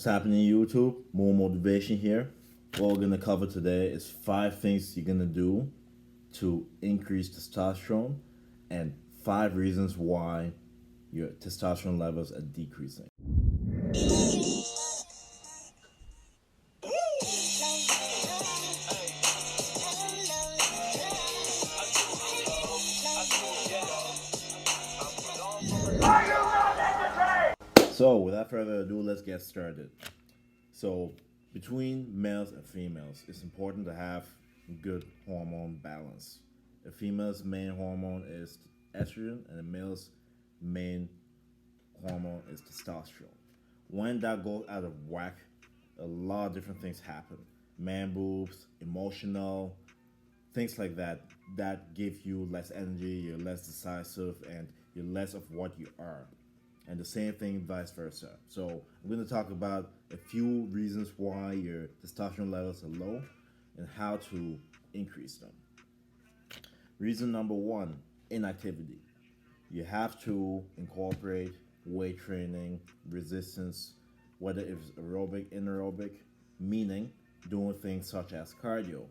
What's happening YouTube? More motivation here. What we're gonna cover today is 5 things you're gonna do to increase testosterone and 5 reasons why your testosterone levels are decreasing. So without further ado, let's get started. So between males and females, it's important to have good hormone balance. A female's main hormone is estrogen, and a male's main hormone is testosterone. When that goes out of whack, a lot of different things happen. Man boobs, emotional, things like that, that give you less energy, you're less decisive, and you're less of what you are. And the same thing vice versa. So I'm going to talk about a few reasons why your testosterone levels are low and how to increase them. Reason number one, inactivity. You have to incorporate weight training, resistance, whether it's aerobic, anaerobic, meaning doing things such as cardio,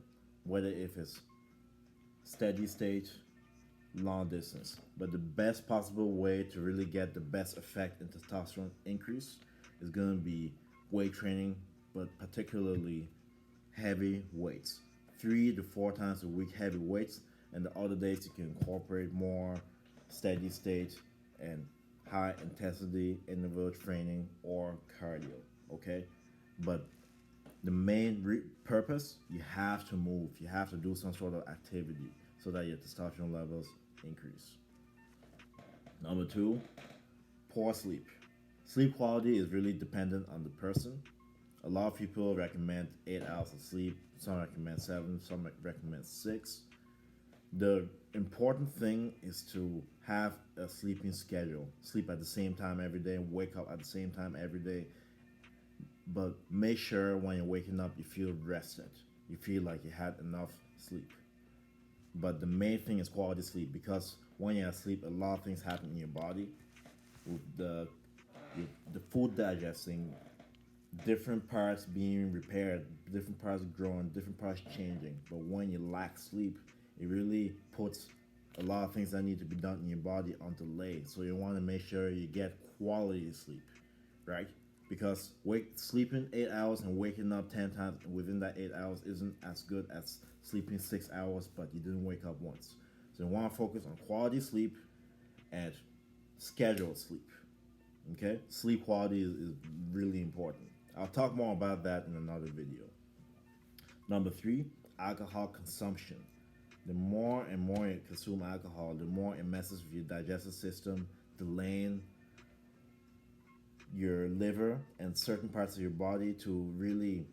whether if it's steady state, long distance. But the best possible way to really get the best effect in testosterone increase is going to be weight training, but particularly heavy weights. 3 to 4 times a week heavy weights, and the other days you can incorporate more steady state and high intensity interval training or cardio. Okay, but the main purpose, you have to move, you have to do some sort of activity so that your testosterone levels increase. Number two, poor sleep. Sleep quality is really dependent on the person. A lot of people recommend 8 hours of sleep, some recommend 7, some recommend 6. The important thing is to have a sleeping schedule. Sleep at the same time every day, wake up at the same time every day. But make sure when you're waking up, you feel rested. You feel like you had enough sleep. But the main thing is quality sleep, because when you're asleep, a lot of things happen in your body. With the food digesting, different parts being repaired, different parts growing, different parts changing. But when you lack sleep, it really puts a lot of things that need to be done in your body on delay. So you want to make sure you get quality sleep, right? Because sleeping 8 hours and waking up 10 times within that 8 hours isn't as good as sleeping 6 hours but you didn't wake up once. So you want to focus on quality sleep and scheduled sleep. Okay, sleep quality is really important. I'll talk more about that in another video. Number three, alcohol consumption. The more and more you consume alcohol, the more it messes with your digestive system, delaying your liver and certain parts of your body to really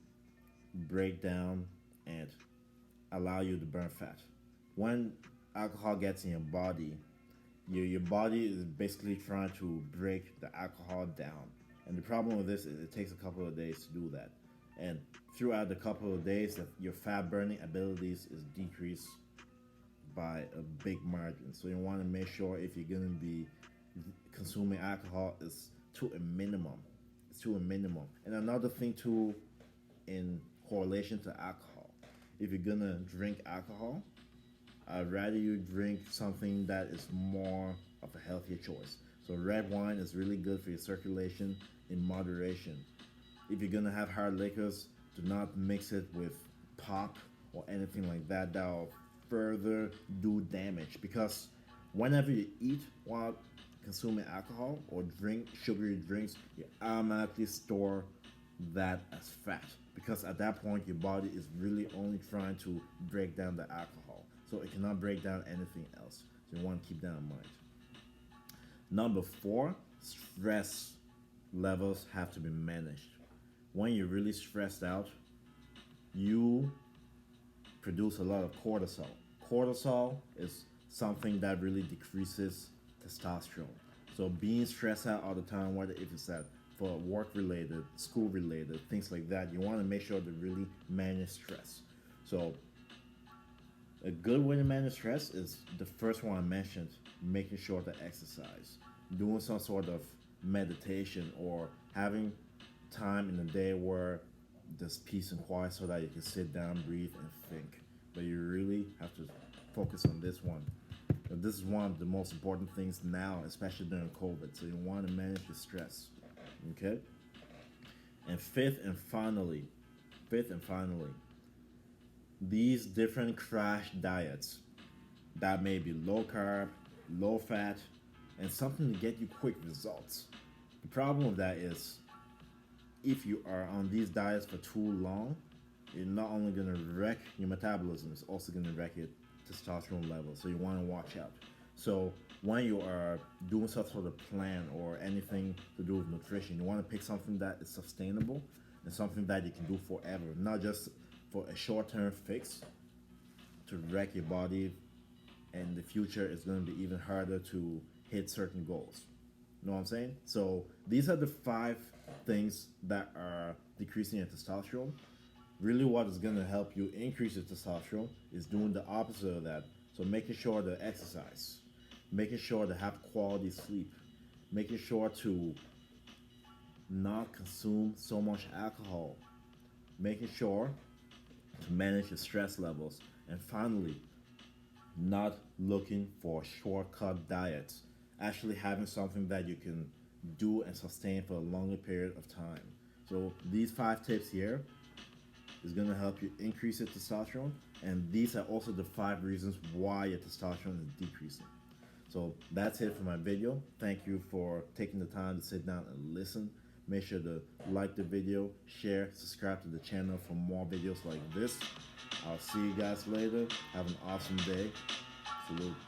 break down and allow you to burn fat. When alcohol gets in your body, your body is basically trying to break the alcohol down. And the problem with this is it takes a couple of days to do that. And throughout the couple of days, your fat burning abilities is decreased by a big margin. So you want to make sure if you're going to be consuming alcohol, is to a minimum. It's to a minimum. And another thing too, in correlation to alcohol, if you're gonna drink alcohol, I'd rather you drink something that is more of a healthier choice. So red wine is really good for your circulation in moderation. If you're gonna have hard liquors, do not mix it with pop or anything like that. That'll further do damage, because whenever you eat while consuming alcohol or drink sugary drinks, you automatically store that as fat, because at that point your body is really only trying to break down the alcohol, so it cannot break down anything else. So you want to keep that in mind. Number four, stress levels have to be managed. When you're really stressed out, you produce a lot of cortisol. Cortisol is something that really decreases testosterone. So being stressed out all the time, whether if it's for work related, school related, things like that, you want to make sure to really manage stress. So a good way to manage stress is the first one I mentioned, making sure to exercise, doing some sort of meditation, or having time in the day where there's peace and quiet so that you can sit down, breathe, and think. But you really have to focus on this one. But this is one of the most important things now, especially during COVID. So you want to manage your stress. Okay? And fifth and finally, these different crash diets that may be low carb, low fat, and something to get you quick results. The problem with that is if you are on these diets for too long, you're not only going to wreck your metabolism, it's also going to wreck your testosterone level. So you want to watch out. So when you are doing some sort of plan or anything to do with nutrition, you want to pick something that is sustainable and something that you can do forever, not just for a short-term fix to wreck your body. And in the future, it's going to be even harder to hit certain goals. You know what I'm saying? So these are the 5 things that are decreasing your testosterone. Really, what is going to help you increase your testosterone is doing the opposite of that. So making sure to exercise, making sure to have quality sleep, making sure to not consume so much alcohol, making sure to manage your stress levels, and finally, not looking for shortcut diets. Actually having something that you can do and sustain for a longer period of time. So these 5 tips here is going to help you increase your testosterone, and these are also the 5 reasons why your testosterone is decreasing. So that's it for my video. Thank you for taking the time to sit down and listen. Make sure to like the video, share, subscribe to the channel for more videos like this. I'll see you guys later. Have an awesome day. Salute.